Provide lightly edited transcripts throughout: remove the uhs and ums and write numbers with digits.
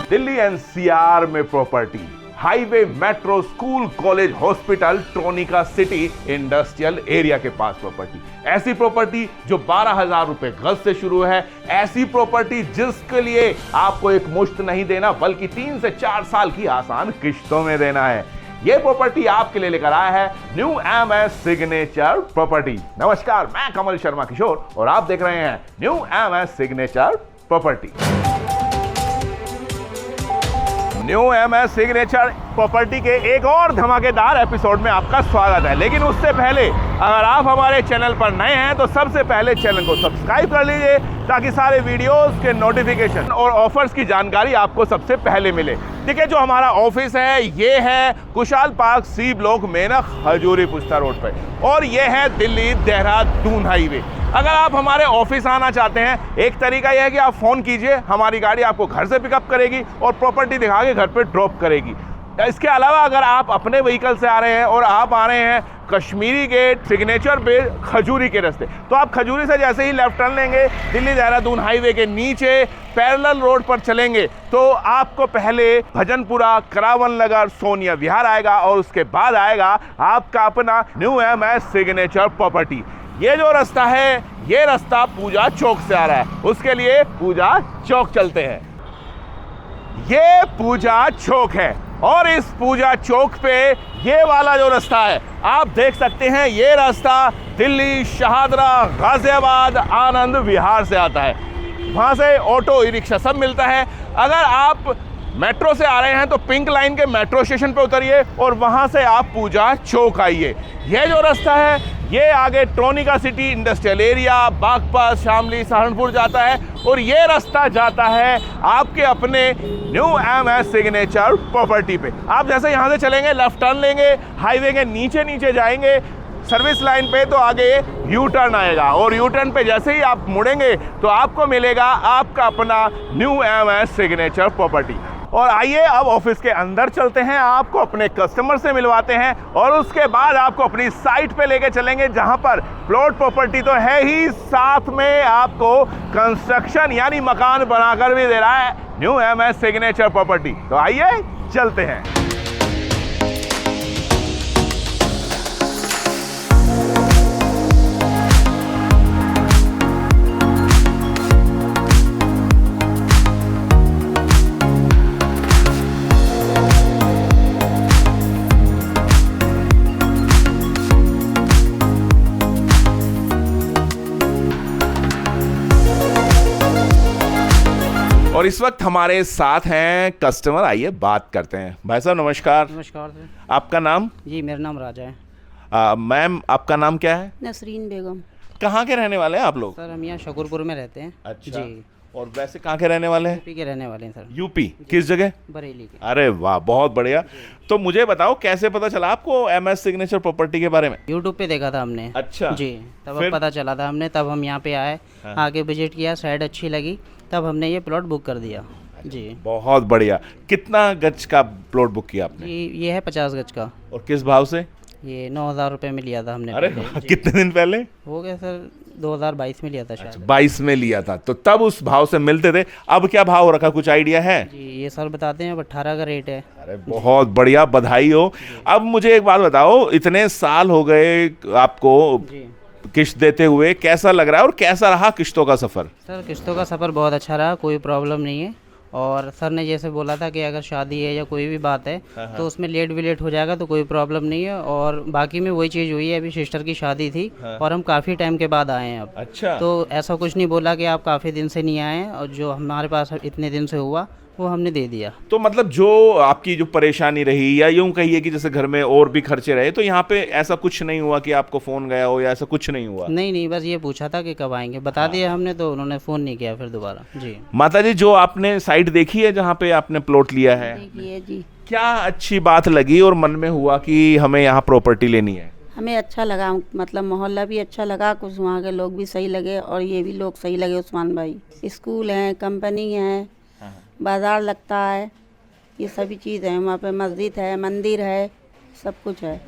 Delhi NCR में property, highway, metro, school, college, hospital, Tronica city industrial area के पास property. ऐसी property जो 12,000 रुपए गज से शुरू है, ऐसी प्रॉपर्टी जिसके लिए आपको एक मुश्त नहीं देना बल्कि 3 से 4 साल की आसान किश्तों में देना है। ये प्रॉपर्टी आपके लिए लेकर आया है न्यू एमएस सिग्नेचर प्रॉपर्टी। नमस्कार, मैं कमल शर्मा किशोर और आप देख रहे हैं new MS signature property. New MS signature property के एक और धमाकेदार एपिसोड में आपका स्वागत है। लेकिन उससे पहले अगर आप हमारे चैनल पर नए हैं तो सबसे पहले चैनल को सब्सक्राइब कर लीजिए ताकि सारे वीडियोस के नोटिफिकेशन और ऑफर्स की जानकारी आपको सबसे पहले मिले। देखिए, जो हमारा ऑफिस है ये है Kushal park C block Menak हजूरी पुस्ता रोड पर और ये है दिल्ली देहरादून हाईवे। अगर आप हमारे ऑफिस आना चाहते हैं, एक तरीका यह है कि आप फ़ोन कीजिए, हमारी गाड़ी आपको घर से पिकअप करेगी और प्रॉपर्टी दिखा के घर पे ड्रॉप करेगी। इसके अलावा अगर आप अपने व्हीकल से आ रहे हैं और आप आ रहे हैं कश्मीरी गेट सिग्नेचर पे खजूरी के रास्ते, तो आप खजूरी से जैसे ही लेफ्ट टर्न लेंगे दिल्ली देहरादून हाईवे के नीचे पैरेलल रोड पर चलेंगे तो आपको पहले भजनपुरा, करावन नगर, सोनिया विहार आएगा और उसके बाद आएगा आपका अपना न्यू एमएस सिग्नेचर प्रॉपर्टी। ये जो रास्ता है ये रास्ता पूजा चौक से आ रहा है, उसके लिए पूजा चौक चलते हैं। ये पूजा चौक है और इस पूजा चौक पे ये वाला जो रास्ता है आप देख सकते हैं, ये रास्ता दिल्ली, शाहदरा, गाजियाबाद, आनंद विहार से आता है। वहाँ से ऑटो, ई रिक्शा सब मिलता है। अगर आप मेट्रो से आ रहे हैं तो पिंक लाइन के मेट्रो स्टेशन पे उतरिए और वहाँ से आप पूजा चौक आइए। ये जो रास्ता है ये आगे Tronica city industrial area, Baghpat, Shamli, Saharanpur जाता है और ये रास्ता जाता है आपके अपने न्यू एमएस सिग्नेचर प्रॉपर्टी पे। आप जैसे यहाँ से चलेंगे, लेफ्ट टर्न लेंगे, हाईवे के नीचे नीचे जाएंगे सर्विस लाइन पे तो आगे यू टर्न आएगा और यू टर्न पे जैसे ही आप मुड़ेंगे तो आपको मिलेगा आपका अपना न्यू एमएस सिग्नेचर प्रॉपर्टी। और आइए अब ऑफिस के अंदर चलते हैं, आपको अपने कस्टमर से मिलवाते हैं और उसके बाद आपको अपनी साइट पे लेके चलेंगे जहां पर प्लॉट प्रॉपर्टी तो है ही, साथ में आपको कंस्ट्रक्शन यानी मकान बनाकर भी दे रहा है न्यू एमएस सिग्नेचर प्रॉपर्टी। तो आइए चलते हैं। और इस वक्त हमारे साथ हैं कस्टमर, आइए बात करते हैं। भाई साहब नमस्कार। नमस्कार सर। आपका नाम? जी मेरा नाम राजा है। मैम आपका नाम क्या है? नसरीन बेगम। कहाँ के रहने वाले हैं आप लोग? सर हम यहाँ शकरपुर में रहते हैं। अच्छा जी। और वैसे कहाँ के रहने वाले हैं? यूपी के रहने वाले हैं सर। यूपी किस जगह? बरेली के। अरे वाह, बहुत बढ़िया। तो मुझे बताओ कैसे पता चला आपको एमएस सिग्नेचर प्रॉपर्टी के बारे में? यूट्यूब पे देखा था हमने। अच्छा जी, तब फिर? पता चला था हमने, तब हम यहाँ पे आए। हाँ। आके विजिट किया, साइड अच्छी लगी, तब हमने ये प्लॉट बुक कर दिया। जी बहुत बढ़िया। कितना गज का प्लॉट बुक किया आपने? जी, ये है 50 गज का। और किस भाव से? ये 9,000 रुपये में लिया था हमने। अरे पहले। जी। कितने दिन पहले? हो गया सर 2022 में लिया था शायद। 22 में लिया था, तो तब उस भाव से मिलते थे। अब क्या भाव रखा, कुछ आइडिया है? जी ये सर बताते हैं, अब 18 का रेट है। अरे बहुत बढ़िया, बधाई हो। अब मुझे एक बात बताओ, इतने साल हो गए आपको जी किश्त देते हुए, कैसा लग रहा है और कैसा रहा किश्तों का सफ़र? सर किस्तों का सफ़र बहुत अच्छा रहा, कोई प्रॉब्लम नहीं है। और सर ने जैसे बोला था कि अगर शादी है या कोई भी बात है तो उसमें लेट हो जाएगा तो कोई प्रॉब्लम नहीं है। और बाकी में वही चीज़ हुई है, अभी सिस्टर की शादी थी और हम काफ़ी टाइम के बाद आए हैं अब। अच्छा। तो ऐसा कुछ नहीं बोला कि आप काफ़ी दिन से नहीं आए हैं, और जो हमारे पास इतने दिन से हुआ वो हमने दे दिया। तो मतलब जो आपकी जो परेशानी रही, या यूं कहिए कि जैसे घर में और भी खर्चे रहे, तो यहाँ पे ऐसा कुछ नहीं हुआ कि आपको फ़ोन गया हो या ऐसा कुछ नहीं हुआ? नहीं, बस ये पूछा था कि कब आएंगे, बता दिया हमने, तो उन्होंने फ़ोन नहीं किया फिर दोबारा। जी माता जी, जो आपने साइट देखी है जहाँ पे आपने प्लॉट लिया है, देखिए जी, क्या अच्छी बात लगी और मन में हुआ कि हमें यहाँ प्रॉपर्टी लेनी है? हमें अच्छा लगा, मतलब मोहल्ला भी अच्छा लगा, कुछ वहाँ के लोग भी सही लगे और ये भी लोग सही लगे उस्मान भाई। स्कूल है, कंपनी है, बाज़ार लगता है, ये सभी चीज़ है। वहाँ पे मस्जिद है, मंदिर है, सब कुछ है।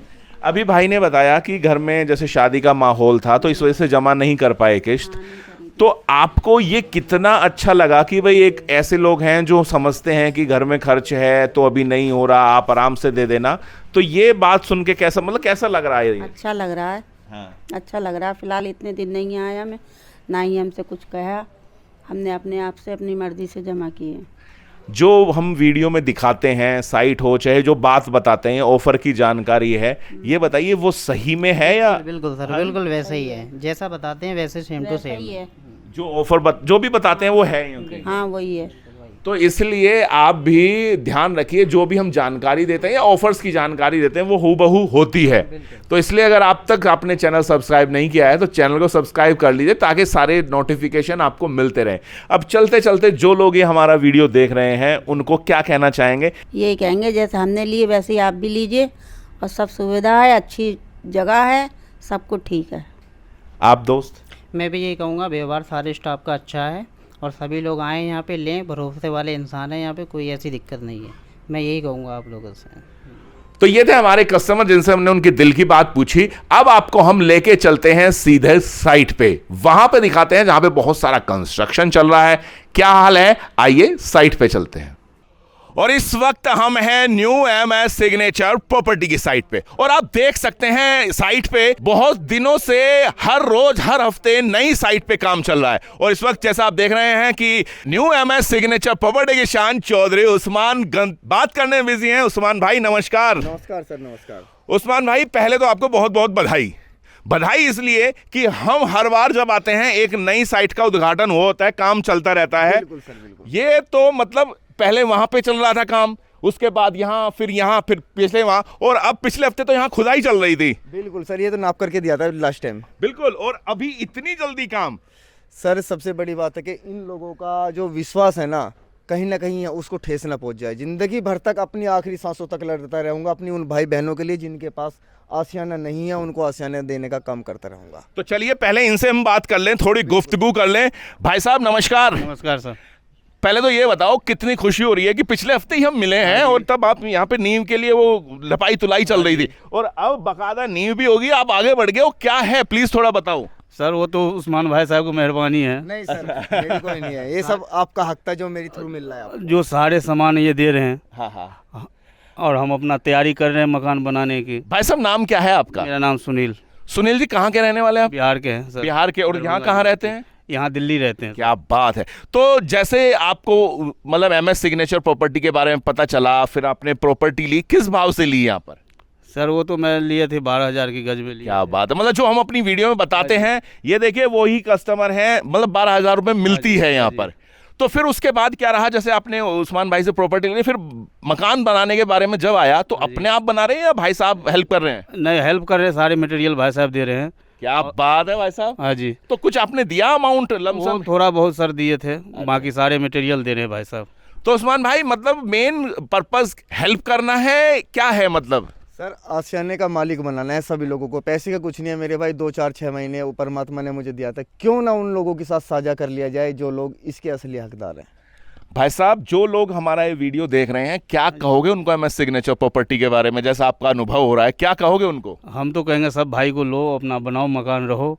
अभी भाई ने बताया कि घर में जैसे शादी का माहौल था तो इस वजह से जमा नहीं कर पाए किश्त, तो आपको ये कितना अच्छा लगा कि भाई एक ऐसे लोग हैं जो समझते हैं कि घर में खर्च है तो अभी नहीं हो रहा, आप आराम से दे देना, तो ये बात सुन के कैसा, मतलब कैसा लग रहा है ये? अच्छा लग रहा है। हाँ। अच्छा लग रहा है। फिलहाल इतने दिन नहीं आया, मैं ना ही हमसे कुछ कहा, हमने अपने आप से अपनी मर्जी से जमा किए। जो हम वीडियो में दिखाते हैं, साइट हो चाहे जो बात बताते हैं, ऑफर की जानकारी है, ये बताइए वो सही में है या? बिल्कुल सर, बिल्कुल वैसे ही है, जैसा बताते हैं वैसे सेम टू वैसा सेम। ही है। जो ऑफर जो भी बताते हैं वो है ही उनके। हाँ वही है। तो इसलिए आप भी ध्यान रखिए, जो भी हम जानकारी देते हैं या ऑफर्स की जानकारी देते हैं वो हूबहू होती है। तो इसलिए अगर आप तक आपने चैनल सब्सक्राइब नहीं किया है तो चैनल को सब्सक्राइब कर लीजिए ताकि सारे नोटिफिकेशन आपको मिलते रहें। अब चलते चलते जो लोग ये हमारा वीडियो देख रहे हैं उनको क्या कहना चाहेंगे? ये कहेंगे जैसे हमने लिए वैसे ही आप भी लीजिए, और सब सुविधा है, अच्छी जगह है, सब कुछ ठीक है। आप दोस्त? मैं भी यही कहूँगा, व्यवहार सारे स्टाफ का अच्छा है और सभी लोग आएँ यहाँ पे लें, भरोसे वाले इंसान हैं यहाँ पे, कोई ऐसी दिक्कत नहीं है। मैं यही कहूँगा आप लोगों से। तो ये थे हमारे कस्टमर जिनसे हमने उनके दिल की बात पूछी। अब आपको हम लेके चलते हैं सीधे साइट पे, वहां पे दिखाते हैं जहां पे बहुत सारा कंस्ट्रक्शन चल रहा है। क्या हाल है, आइए साइट पे चलते हैं। और इस वक्त हम हैं न्यू MS सिग्नेचर प्रॉपर्टी की साइट पे, और आप देख सकते हैं साइट पे बहुत दिनों से हर रोज हर हफ्ते नई साइट पे काम चल रहा है। और इस वक्त जैसा आप देख रहे हैं कि न्यू MS सिग्नेचर प्रॉपर्टी के शान चौधरी उस्मान बात करने में बिजी हैं। उस्मान भाई नमस्कार। नमस्कार सर, नमस्कार। उस्मान भाई पहले तो आपको बहुत बहुत बधाई। बधाई इसलिए कि हम हर बार जब आते हैं एक नई साइट का उद्घाटन हो होता है, काम चलता रहता है। बिल्कुल सर, बिल्कुल। ये तो मतलब पहले वहां पे चल रहा था काम, उसके बाद यहाँ, फिर पिछले वहां, और अब पिछले हफ्ते तो यहाँ खुदाई चल रही थी। बिल्कुल सर, ये तो नाप करके दिया था लास्ट टाइम। बिल्कुल, और अभी इतनी जल्दी काम। सर सबसे बड़ी बात है कि इन लोगों का जो विश्वास है ना कहीं उसको ठेस ना पहुंच जाए। जिंदगी भर तक अपनी आखिरी सांसों तक लड़ता रहूंगा अपनी उन भाई बहनों के लिए जिनके पास आशियाना नहीं है, उनको आशियाना देने का काम करता रहूंगा। तो चलिए पहले इनसे हम बात कर लें, थोड़ी गुफ्तगू कर लें। भाई साहब नमस्कार। नमस्कार सर। पहले तो ये बताओ कितनी खुशी हो रही है कि पिछले हफ्ते ही हम मिले हैं और तब आप यहाँ पे नींव के लिए वो लपाई तुलाई चल रही थी, और अब बकायदा नींव भी होगी, आप आगे बढ़ गए हो। क्या है प्लीज थोड़ा बताओ। सर वो तो उस्मान भाई साहब को मेहरबानी है, नहीं सर, मेरी कोई नहीं है, ये सब आपका हक था जो मेरी थ्रू मिल रहा है आपको। जो सारे सामान ये दे रहे हैं। हाँ हाँ। और हम अपना तैयारी कर रहे हैं मकान बनाने की। भाई साहब नाम क्या है आपका? मेरा नाम सुनील। सुनील जी कहाँ के रहने वाले हैं आप? बिहार के हैं सर। बिहार के। और यहाँ कहाँ रहते हैं? यहाँ दिल्ली रहते हैं। क्या बात है। तो जैसे आपको मतलब MS सिग्नेचर प्रॉपर्टी के बारे में पता चला, फिर आपने प्रॉपर्टी ली, किस भाव से ली यहाँ पर? सर वो तो मैं लिए थे 12,000 की गज में लिए। क्या बात है, मतलब जो हम अपनी वीडियो में बताते हैं, ये देखिए वही कस्टमर हैं, मतलब 12,000 रुपये मिलती है यहाँ पर। तो फिर उसके बाद क्या रहा, जैसे आपने उस्मान भाई से प्रॉपर्टी ली, फिर मकान बनाने के बारे में जब आया तो अपने आप बना रहे हैं या भाई साहब हेल्प कर रहे हैं? नहीं, हेल्प कर रहे हैं, सारे मटेरियल भाई साहब दे रहे हैं। क्या बात है भाई साहब। हाँ जी। तो कुछ आपने दिया अमाउंट वो लमसम? थोड़ा बहुत सर दिए थे, बाकी सारे मटेरियल दे रहे हैं भाई साहब। तो उस्मान भाई मतलब मेन पर्पस हेल्प करना है, क्या है मतलब? सर आशियाने का मालिक बनाना है सभी लोगों को, पैसे का कुछ नहीं है मेरे भाई। 2 4 6 महीने वो परमात्मा ने मुझे दिया था, क्यों ना उन लोगों के साथ साझा कर लिया जाए जो लोग इसके असली हकदार हैं। भाई साहब जो लोग हमारा ये वीडियो देख रहे हैं, क्या कहोगे उनको MS सिग्नेचर प्रॉपर्टी के बारे में, जैसा आपका अनुभव हो रहा है, क्या कहोगे उनको? हम तो कहेंगे सब भाई को लो, अपना बनाओ मकान, रहो।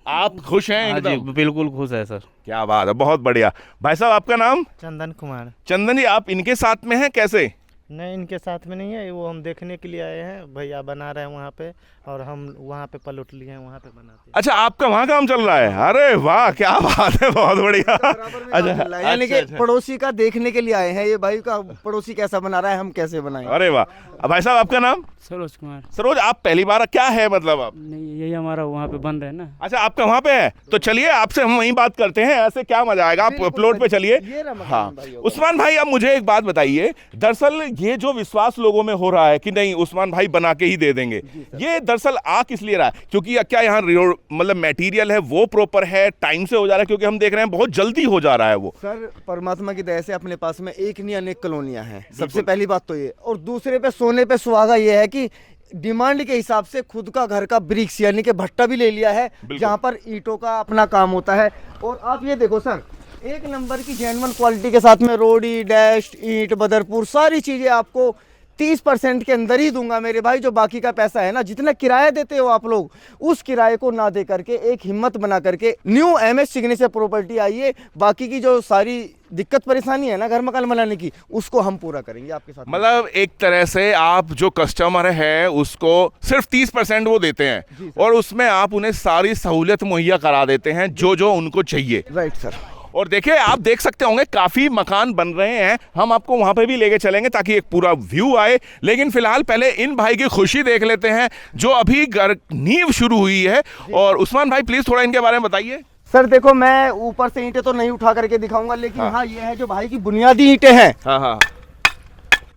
आप खुश हैं हाँ जी, एकदम? बिल्कुल खुश है सर। क्या बात है, बहुत बढ़िया। भाई साहब आपका नाम? चंदन कुमार। चंदन जी, आप इनके साथ में हैं कैसे? नहीं, इनके साथ में नहीं है, वो हम देखने के लिए आए हैं, भैया बना रहे हैं वहाँ पे, और हम वहाँ पे पलट लिए हैं, वहाँ पे बनाते हैं। अच्छा, आपका वहाँ काम चल रहा है? अरे वाह, क्या बात है, बहुत बढ़िया। अच्छा, यानी कि पड़ोसी का देखने के लिए आए हैं, ये भाई का पड़ोसी कैसा बना रहा है, हम कैसे बनाएं। अरे वाह। भाई साहब आपका नाम? सरोज कुमार। सरोज, आप पहली बार, क्या है मतलब आप? नहीं, यही हमारा वहाँ पे बन रहा है ना। अच्छा, आपका वहाँ पे है, तो चलिए आपसे हम वहीं बात करते हैं, ऐसे क्या मजा आएगा। आप प्लॉट पे चलिए। हाँ उस्मान भाई, अब मुझे एक बात बताइए, दरअसल ये जो विश्वास लोगों में हो रहा है कि नहीं उस्मान भाई बना के ही दे देंगे, ये दरअसल आ किस लिए रहा है? क्योंकि क्या यहाँ मतलब मटेरियल है वो प्रॉपर है, टाइम से हो जा रहा है? क्योंकि हम देख रहे हैं बहुत जल्दी हो जा रहा है वो। सर परमात्मा की दया से अपने पास में एक नहीं अनेक कॉलोनियां हैं, सबसे पहली बात तो ये। और दूसरे पे सोने पे सुहागा ये है कि डिमांड के हिसाब से खुद का घर का ब्रिक्स यानी कि भट्टा भी ले लिया है, जहाँ पर ईंटों का अपना काम होता है। और आप ये देखो सर, एक नंबर की जेन्युइन क्वालिटी के साथ में रोडी, डैश, ईंट, बदरपुर सारी चीजें आपको 30% के अंदर ही दूंगा मेरे भाई। जो बाकी का पैसा है ना, जितना किराया देते हो आप लोग, उस किराए को ना दे करके एक हिम्मत बना करके न्यू MS सिग्नेचर प्रॉपर्टी आइए। बाकी की जो सारी दिक्कत परेशानी है ना घर मकान बनाने की, उसको हम पूरा करेंगे आपके साथ। मतलब एक तरह से आप जो कस्टमर है उसको सिर्फ 30% वो देते हैं और उसमें आप उन्हें सारी सहूलियत मुहैया करा देते हैं जो जो उनको चाहिए। Right sir. और देखिए, आप देख सकते होंगे काफी मकान बन रहे हैं, हम आपको वहां पे भी लेके चलेंगे ताकि एक पूरा व्यू आए। लेकिन फिलहाल पहले इन भाई की खुशी देख लेते हैं जो अभी घर नींव शुरू हुई है। और उस्मान भाई प्लीज थोड़ा इनके बारे में बताइए। सर देखो, मैं ऊपर से ईंटें तो नहीं उठा करके दिखाऊंगा, लेकिन हाँ ये है जो भाई की बुनियादी ईंटें हैं। हाँ हाँ,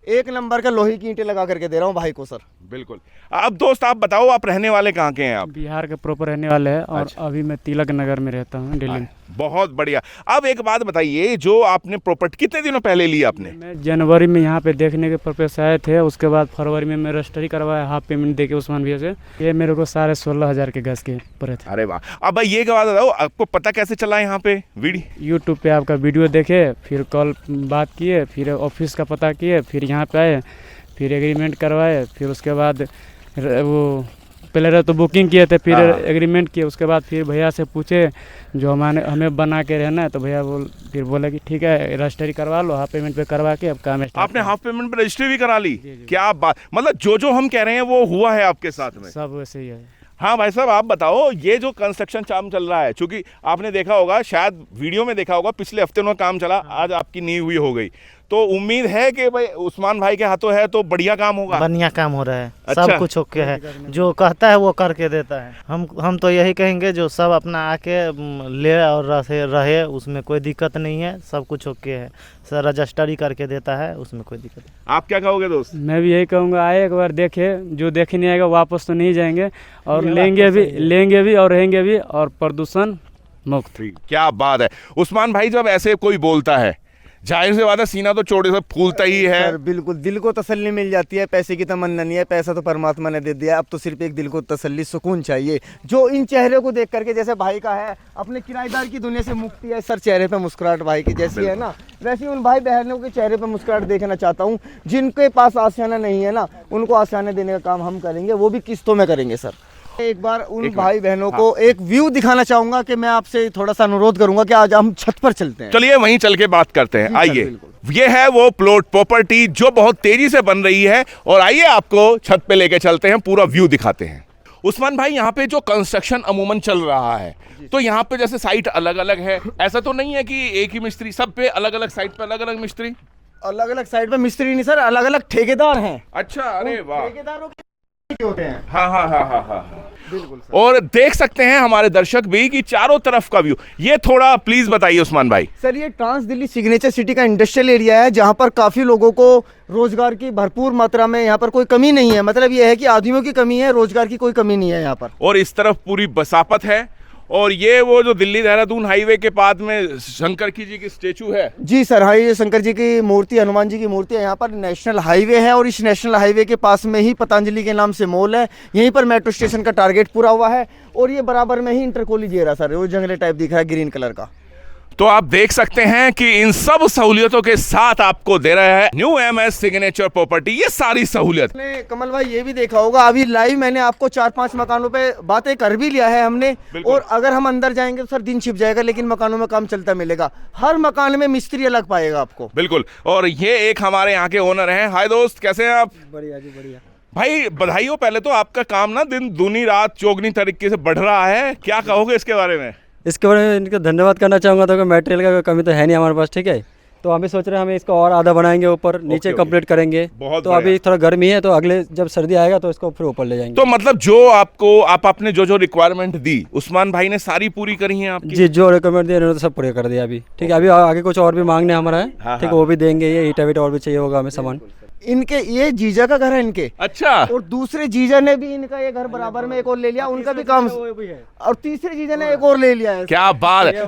एक नंबर का लोहे की ईंटें लगा करके दे रहा हूँ भाई को सर। बिल्कुल। अब दोस्त आप बताओ, आप रहने वाले कहाँ के हैं आप? बिहार के प्रॉपर रहने वाले हैं और अच्छा। अभी मैं तिलक नगर में रहता हूँ, दिल्ली में। बहुत बढ़िया। अब एक बात बताइए, जो आपने प्रॉपर्टी कितने दिनों पहले ली आपने? मैं जनवरी में यहाँ पे देखने के पर्पज से आए थे, उसके बाद फरवरी में मैं रजिस्ट्री करवाया हाफ पेमेंट देके उस्मान भैया से। ये मेरे को 16,500 के गज के पड़े थे। अरे वाह। अब भाई ये बात बताओ, आपको पता कैसे चला यहाँ पे वीडियो? यूट्यूब पे आपका वीडियो देखे, फिर कॉल बात किए, फिर ऑफिस का पता किए, फिर यहाँ पे आए, फिर एग्रीमेंट करवाए, फिर उसके बाद वो पहले तो बुकिंग किए थे, फिर एग्रीमेंट किए, उसके बाद फिर भैया से पूछे जो हमें बना के रहना है, तो भैया फिर बोले कि ठीक है रजिस्ट्री करवा लो, हाफ पेमेंट पे करवा के अब काम स्टार्ट। आपने हाफ पेमेंट पे रजिस्ट्री भी करा ली? क्या बात, मतलब जो जो हम कह रहे हैं वो हुआ है आपके साथ में? सब वैसे ही है। हाँ भाई साहब, आप बताओ, ये जो कंस्ट्रक्शन काम चल रहा है, चूंकि आपने देखा होगा, शायद वीडियो में देखा होगा, पिछले हफ्ते में काम चला, आज आपकी नींव हुई हो गई, तो उम्मीद है कि भाई उस्मान भाई के हाथों है तो बढ़िया काम होगा। बढ़िया काम हो रहा है। अच्छा। सब कुछ ओके है, जो कहता है वो करके देता है। हम तो यही कहेंगे जो सब अपना आके ले और रहे, उसमें कोई दिक्कत नहीं है, सब कुछ ओके है। सर रजिस्ट्री करके देता है, उसमें कोई दिक्कत नहीं। आप क्या कहोगे दोस्त? मैं भी यही कहूँगा, आए एक बार देखे, जो देखे नहीं आएगा वापस तो नहीं जाएंगे, और लेंगे भी और रहेंगे भी, और प्रदूषण मुक्त। क्या बात है। उस्मान भाई, जब ऐसे कोई बोलता है, जाहिर सी बात है सीना तो चौड़े से फूलता ही है। सर बिल्कुल, दिल को तसल्ली मिल जाती है। पैसे की तमन्ना नहीं है, पैसा तो परमात्मा ने दे दिया, अब तो सिर्फ एक दिल को तसल्ली, सुकून चाहिए। जो इन चेहरे को देख करके, जैसे भाई का है, अपने किराएदार की दुनिया से मुक्ति है सर। चेहरे पे मुस्कुराहट भाई की जैसी है ना, वैसे उन भाई बहनों के चेहरे पे मुस्कुराहट देखना चाहता हूँ। जिनके पास आशियाना नहीं है ना, उनको आशियाना देने का काम हम करेंगे, वो भी किस्तों में करेंगे सर। एक बार उन भाई बहनों को एक व्यू दिखाना चाहूंगा कि मैं आपसे थोड़ा सा अनुरोध करूंगा कि आज हम छत पर चलते हैं। चलिए वहीं चल के बात करते हैं, सर, आइए। बिल्कुल। ये है वो प्लॉट प्रॉपर्टी जो बहुत तेजी से बन रही है, और आइए आपको छत पे लेके चलते हैं, पूरा व्यू दिखाते हैं। उस्मान भाई, यहाँ पे जो कंस्ट्रक्शन अमूमन चल रहा है, तो यहाँ पे जैसे साइट अलग अलग है, ऐसा तो नहीं है कि एक ही मिस्त्री, सब पे अलग अलग साइट पे अलग अलग मिस्त्री? अलग अलग साइड पे मिस्त्री नहीं सर, अलग अलग ठेकेदार हैं। अच्छा, अरे वाह। ठेकेदारों के होते हैं। हाँ हाँ हाँ हाँ हाँ, बिल्कुल सर। और देख सकते हैं हमारे दर्शक भी कि चारों तरफ का व्यू, ये थोड़ा प्लीज बताइए उस्मान भाई। सर ये ट्रांस दिल्ली सिग्नेचर सिटी का इंडस्ट्रियल एरिया है, जहाँ पर काफ़ी लोगों को रोजगार की भरपूर मात्रा में, यहाँ पर कोई कमी नहीं है। मतलब ये है कि आदमियों की कमी है, रोजगार की कोई कमी नहीं है यहाँ पर। और इस तरफ पूरी बसापत है, और ये वो जो दिल्ली देहरादून हाईवे के पास में शंकर जी की स्टेचू है। जी सर, हाँ ये शंकर जी की मूर्ति, हनुमान जी की मूर्ति है। यहाँ पर नेशनल हाईवे है, और इस नेशनल हाईवे के पास में ही पतंजलि के नाम से मॉल है। यहीं पर मेट्रो स्टेशन का टारगेट पूरा हुआ है, और ये बराबर में ही इंटर कॉलेज है सर, वो जंगले टाइप दिख रहा है ग्रीन कलर का। तो आप देख सकते हैं कि इन सब सहूलियतों के साथ आपको दे रहा है न्यू MS सिग्नेचर प्रॉपर्टी, ये सारी सहूलियत। आपने कमल भाई ये भी देखा होगा, अभी लाइव मैंने आपको 4-5 मकानों पे बातें कर भी लिया है हमने, और अगर हम अंदर जाएंगे तो सर दिन छिप जाएगा, लेकिन मकानों में काम चलता मिलेगा। हर मकान में मिस्त्री अलग पाएगा आपको। बिल्कुल। और ये एक हमारे यहाँ के ओनर हैं। हाय दोस्त, कैसे हैं आप? बढ़िया जी, बढ़िया भाई बधाई हो, पहले तो आपका काम ना दिन दूनी रात चौगनी तरीके से बढ़ रहा है, क्या कहोगे इसके बारे में? इसके बारे में इनका धन्यवाद करना चाहूँगा, तो मटेरियल का कमी तो है नहीं हमारे पास, ठीक है। तो हम भी सोच रहे हैं हम इसको और आधा बनाएंगे, ऊपर नीचे कंप्लीट करेंगे। बहुत तो अभी थोड़ा गर्मी है, तो अगले जब सर्दी आएगा तो इसको फिर ऊपर ले जाएंगे। तो मतलब जो आपने जो रिक्वायरमेंट दी, उस्मान भाई ने सारी पूरी करी है आपकी? जी, जो रिकमेंड दिया उन्होंने तो सब पूरे कर दिया अभी, ठीक है। अभी आगे कुछ और भी मांगने हमारा है, ठीक है, वो भी देंगे। ये ईटा वीटा और भी चाहिए होगा हमें सामान। इनके ये जीजा का घर है इनके। अच्छा। और दूसरे जीजा ने भी इनका ये घर बराबर में एक और ले लिया, उनका भी काम, और तीसरे जीजा ने एक और ले लिया है। क्या बात है।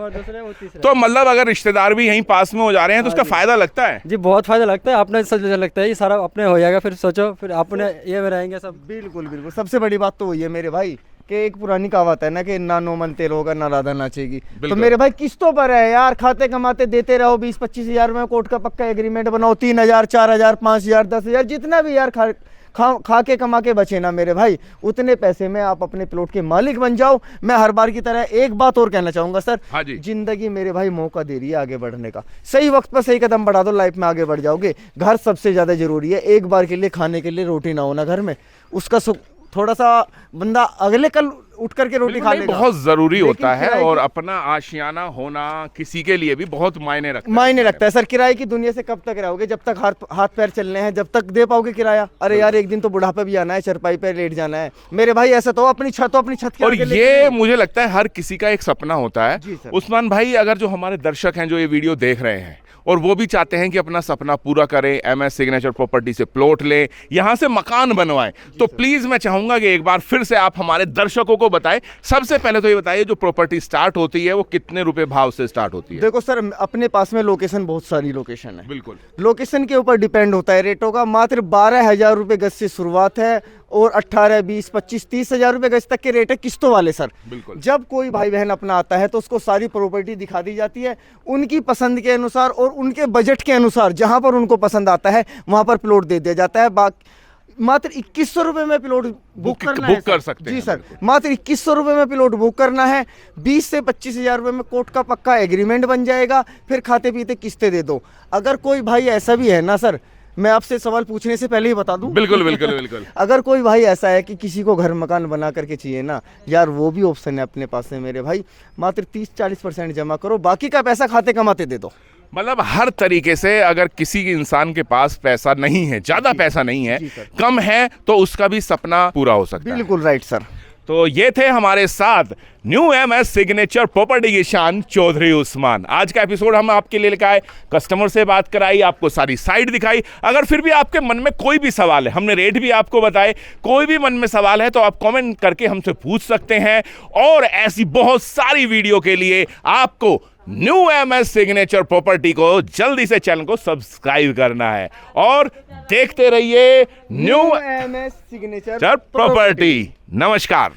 तो मतलब अगर रिश्तेदार भी यहीं पास में हो जा रहे हैं तो उसका फायदा लगता है? जी बहुत फायदा लगता है, अपने सब लगता है, ये सारा अपने हो जाएगा। फिर सोचो, फिर अपने ये में रहेंगे सब। बिल्कुल बिल्कुल, सबसे बड़ी बात तो वही है मेरे भाई कि एक पुरानी कहावत है ना कि ना नो मन तेल होगा ना राधा नाचेगी। तो मेरे भाई किस्तों पर है यार, खाते कमाते देते रहो, 20-25 हजार में कोर्ट का पक्का एग्रीमेंट बनाओ, 3,000 4,000 5,000 10,000 जितना भी यार खा के कमा के बचे ना मेरे भाई, उतने पैसे में आप अपने प्लॉट के मालिक बन जाओ। मैं हर बार की तरह एक बात और कहना चाहूंगा सर, हाँ जी। जिंदगी मेरे भाई मौका दे रही है आगे बढ़ने का, सही वक्त पर सही कदम बढ़ा दो, लाइफ में आगे बढ़ जाओगे। घर सबसे ज्यादा जरूरी है, एक बार के लिए खाने के लिए रोटी ना होना घर में, उसका सुख थोड़ा सा बंदा अगले कल उठ करके रोटी खा लेगा, बहुत जरूरी होता है। किराए और की- अपना आशियाना होना किसी के लिए भी बहुत मायने रखता है। मायने रखता है सर। किराए की दुनिया से कब तक रहोगे, जब तक हाथ पैर चलने हैं, जब तक दे पाओगे किराया। अरे यार एक दिन तो बुढ़ापे भी आना है, चरपाई पे लेट जाना है मेरे भाई, ऐसा तो अपनी छत के और आगे लेके ये नहीं। मुझे लगता है हर किसी का एक सपना होता है। जी सर। उस्मान भाई, अगर जो हमारे दर्शक हैं जो ये वीडियो देख रहे हैं और वो भी चाहते हैं कि अपना सपना पूरा करें, MS सिग्नेचर प्रॉपर्टी से प्लॉट लें, यहाँ से मकान बनवाएं, तो प्लीज मैं चाहूंगा कि एक बार फिर से आप हमारे दर्शकों को बताएं। सबसे पहले तो ये बताइए, जो प्रॉपर्टी स्टार्ट होती है वो कितने रुपए भाव से स्टार्ट होती है? देखो सर, अपने पास में लोकेशन बहुत सारी लोकेशन है, बिल्कुल। लोकेशन के ऊपर डिपेंड होता है रेटों का। मात्र 12,000 रुपये गज से शुरुआत है और 18, 20, 25, 30 हजार रुपये गज तक के रेट है किस्तों वाले सर। बिल्कुल। जब कोई भाई बहन अपना आता है तो उसको सारी प्रॉपर्टी दिखा दी जाती है, उनकी पसंद के अनुसार और उनके बजट के अनुसार, जहां पर उनको पसंद आता है वहां पर प्लॉट दे दिया जाता है। मात्र 2100 रुपये में प्लॉट बुक करना है बुक कर सर। सकते जी हैं, सर, बिल्कुल। मात्र 2100 रुपये में प्लॉट बुक करना है, 20 से 25 हजार रुपये में कोर्ट का पक्का एग्रीमेंट बन जाएगा, फिर खाते पीते किस्तें दे दो। अगर कोई भाई ऐसा भी है ना सर, मैं आपसे सवाल पूछने से पहले ही बता दूं, बिल्कुल बिल्कुल बिल्कुल। अगर कोई भाई ऐसा है कि किसी को घर मकान बना करके चाहिए ना यार, वो भी ऑप्शन है अपने पास में मेरे भाई। मात्र 30-40% जमा करो, बाकी का पैसा खाते कमाते दे दो। मतलब हर तरीके से अगर किसी इंसान के पास पैसा नहीं है, ज्यादा पैसा नहीं है, कम है, तो उसका भी सपना पूरा हो सकता है। बिल्कुल राइट सर। तो ये थे हमारे साथ न्यू MS सिग्नेचर प्रॉपर्टी की शान चौधरी उस्मान। आज का एपिसोड हम आपके लिए लेकर आए, कस्टमर से बात कराई, आपको सारी साइट दिखाई। अगर फिर भी आपके मन में कोई भी सवाल है, हमने रेट भी आपको बताए, कोई भी मन में सवाल है तो आप कमेंट करके हमसे पूछ सकते हैं। और ऐसी बहुत सारी वीडियो के लिए आपको न्यू MS सिग्नेचर प्रॉपर्टी को जल्दी से चैनल को सब्सक्राइब करना है और देखते रहिए न्यू MS सिग्नेचर प्रॉपर्टी। नमस्कार।